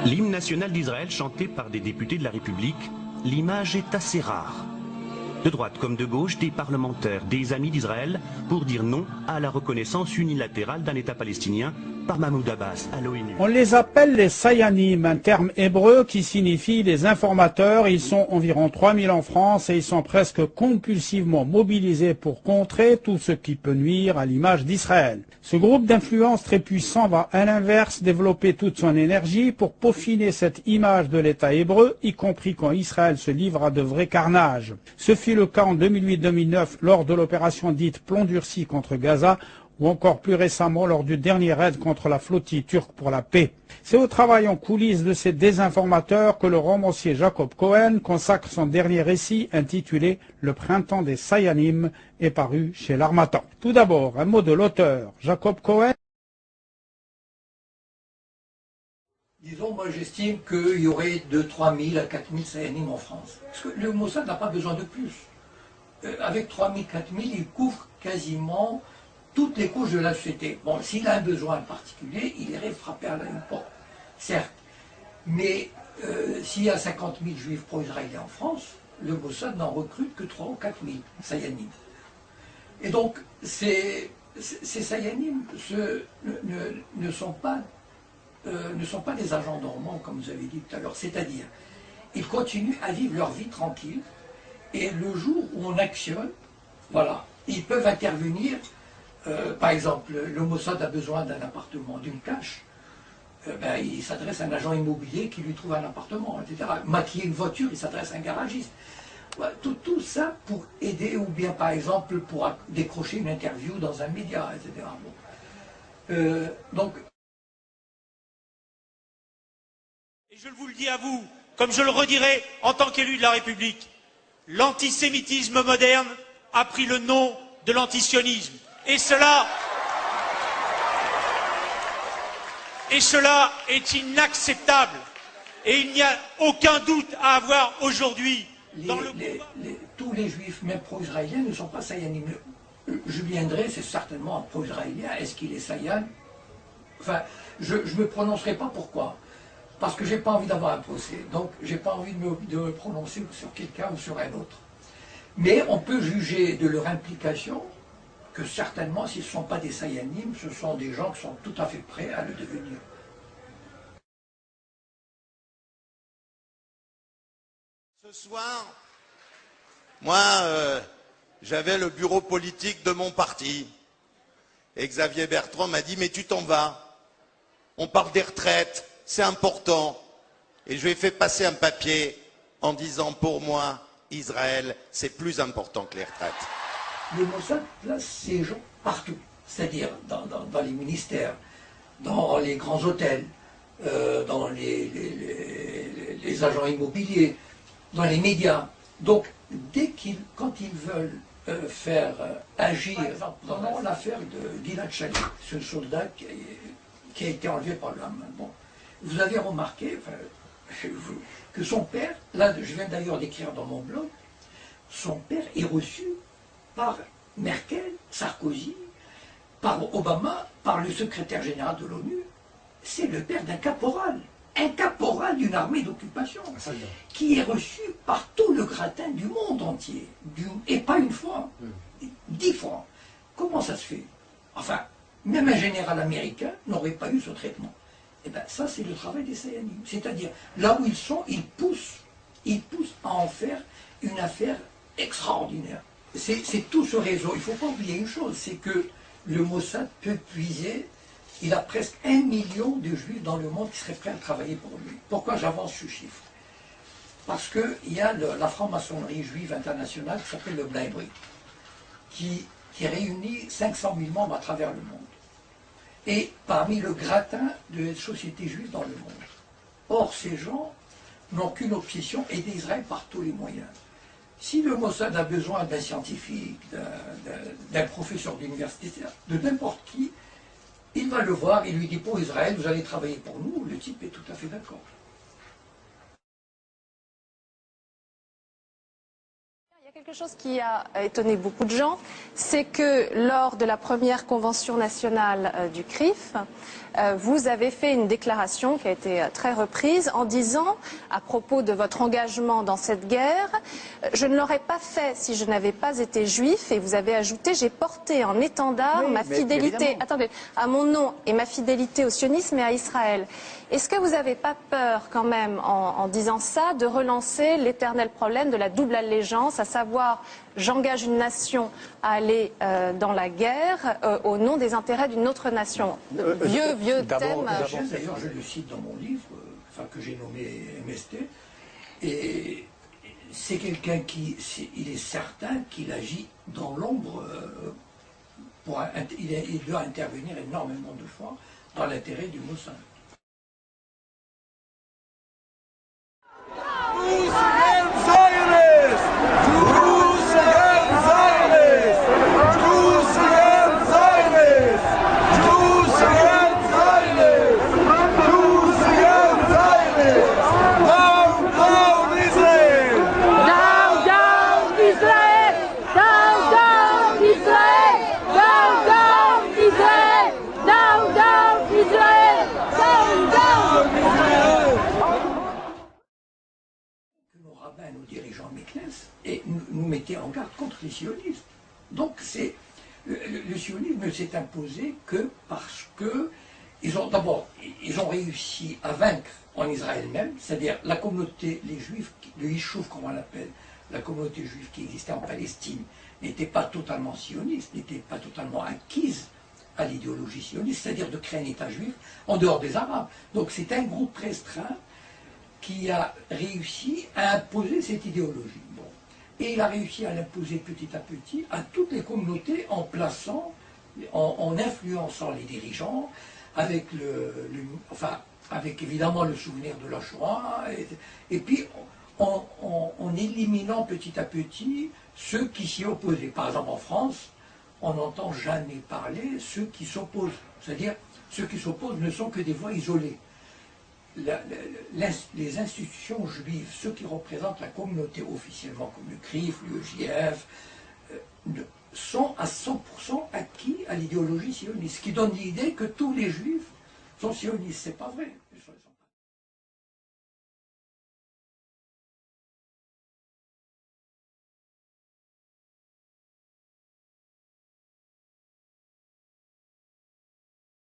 L'hymne national d'Israël chanté par des députés de la République, l'image est assez rare. De droite comme de gauche, des parlementaires, des amis d'Israël, pour dire non à la reconnaissance unilatérale d'un État palestinien par Mahmoud Abbas à l'ONU. On les appelle les Sayanim, un terme hébreu qui signifie les informateurs. Ils sont environ 3000 en France et ils sont presque compulsivement mobilisés pour contrer tout ce qui peut nuire à l'image d'Israël. Ce groupe d'influence très puissant va à l'inverse développer toute son énergie pour peaufiner cette image de l'État hébreu, y compris quand Israël se livre à de vrais carnages. Ce fut le cas en 2008-2009 lors de l'opération dite Plomb durci contre Gaza, ou encore plus récemment lors du dernier raid contre la flottille turque pour la paix. C'est au travail en coulisses de ces désinformateurs que le romancier Jacob Cohen consacre son dernier récit intitulé « Le printemps des Sayanim » est paru chez l'Harmattan. Tout d'abord, un mot de l'auteur, Jacob Cohen. Disons, moi j'estime qu'il y aurait de 3 000 à 4 000 Sayanim en France. Parce que le Mossad n'a pas besoin de plus. Avec 3 000, 4 000, il couvre quasiment toutes les couches de la société. Bon, s'il a un besoin particulier, il irait frapper à la porte, certes. Mais s'il y a 50 000 juifs pro-israéliens en France, le Mossad n'en recrute que 3 ou 4 000 Sayanim. Et donc, ces Sayanim ne sont pas des agents normaux, comme vous avez dit tout à l'heure. C'est-à-dire, ils continuent à vivre leur vie tranquille, et le jour où on actionne, voilà, ils peuvent intervenir. Par exemple, le Mossad a besoin d'un appartement, d'une cache, il s'adresse à un agent immobilier qui lui trouve un appartement, etc. Maquiller une voiture, il s'adresse à un garagiste. Tout ça pour aider, ou bien par exemple pour décrocher une interview dans un média, etc. Bon. Et je vous le dis à vous, comme je le redirai en tant qu'élu de la République, l'antisémitisme moderne a pris le nom de l'antisionisme. Et cela est inacceptable. Et il n'y a aucun doute à avoir aujourd'hui dans le combat. Tous les juifs, même pro-israéliens, ne sont pas Sayanim. Julien Drey, c'est certainement un pro-israélien. Est-ce qu'il est Sayan? Enfin, je ne me prononcerai pas pourquoi. Parce que je n'ai pas envie d'avoir un procès. Donc, je n'ai pas envie de me prononcer sur quelqu'un ou sur un autre. Mais on peut juger de leur implication que certainement, s'ils ne sont pas des Sayanim, ce sont des gens qui sont tout à fait prêts à le devenir. Ce soir, moi, j'avais le bureau politique de mon parti. Et Xavier Bertrand m'a dit, mais tu t'en vas. On parle des retraites, c'est important. Et je lui ai fait passer un papier en disant, pour moi, Israël, c'est plus important que les retraites. Le Mossad place ces gens partout, c'est-à-dire dans les ministères, dans les grands hôtels, dans les agents immobiliers, dans les médias. Donc, quand ils veulent faire agir, dans l'affaire de Gilad Shalit, ce soldat qui a été enlevé par le Hamas. Bon, vous avez remarqué que son père, là je viens d'ailleurs d'écrire dans mon blog, son père est reçu par Merkel, Sarkozy, par Obama, par le secrétaire général de l'ONU. C'est le père d'un caporal, un caporal d'une armée d'occupation, qui est reçu par tout le gratin du monde entier, et pas une fois, 10 fois. Comment ça se fait? Enfin, même un général américain n'aurait pas eu ce traitement. Et bien ça, c'est le travail des Sayanim. C'est-à-dire, là où ils sont, ils poussent à en faire une affaire extraordinaire. C'est tout ce réseau. Il ne faut pas oublier une chose, c'est que le Mossad peut puiser, il a presque 1 million de juifs dans le monde qui seraient prêts à travailler pour lui. Pourquoi j'avance ce chiffre? Parce qu'il y a la franc-maçonnerie juive internationale qui s'appelle le Bleibrich, qui réunit 500 000 membres à travers le monde. Et parmi le gratin de la société juive dans le monde. Or, ces gens n'ont qu'une obsession, aider Israël par tous les moyens. Si le Mossad a besoin d'un scientifique, d'un professeur d'université, de n'importe qui, il va le voir, il lui dit pour Israël, vous allez travailler pour nous, le type est tout à fait d'accord. Il y a quelque chose qui a étonné beaucoup de gens, c'est que lors de la première convention nationale du CRIF, vous avez fait une déclaration qui a été très reprise en disant, à propos de votre engagement dans cette guerre, je ne l'aurais pas fait si je n'avais pas été juif, et vous avez ajouté, j'ai porté en étendard ma fidélité, à mon nom et ma fidélité au sionisme et à Israël. Est-ce que vous n'avez pas peur quand même, en disant ça, de relancer l'éternel problème de la double allégeance, à savoir j'engage une nation à aller dans la guerre au nom des intérêts d'une autre nation? Vieux thème. D'ailleurs, je le cite dans mon livre, que j'ai nommé MST, et c'est quelqu'un il est certain qu'il agit dans l'ombre, il doit intervenir énormément de fois dans l'intérêt du Mossad. Nos dirigeants Meknès et nous mettaient en garde contre les sionistes. Donc le sionisme ne s'est imposé que parce que ils ont réussi à vaincre en Israël même, c'est-à-dire la communauté, les juifs, le Yishuv comme on l'appelle, la communauté juive qui existait en Palestine n'était pas totalement sioniste, n'était pas totalement acquise à l'idéologie sioniste, c'est-à-dire de créer un État juif en dehors des Arabes. Donc c'est un groupe restreint qui a réussi à imposer cette idéologie. Bon. Et il a réussi à l'imposer petit à petit à toutes les communautés en plaçant, en influençant les dirigeants, avec avec évidemment le souvenir de la Shoah, et puis en éliminant petit à petit ceux qui s'y opposaient. Par exemple en France, on n'entend jamais parler ceux qui s'opposent. C'est-à-dire, ceux qui s'opposent ne sont que des voix isolées. Les institutions juives, ceux qui représentent la communauté officiellement, comme le CRIF, l'UEJF, sont à 100% acquis à l'idéologie sioniste, ce qui donne l'idée que tous les juifs sont sionistes. C'est pas vrai.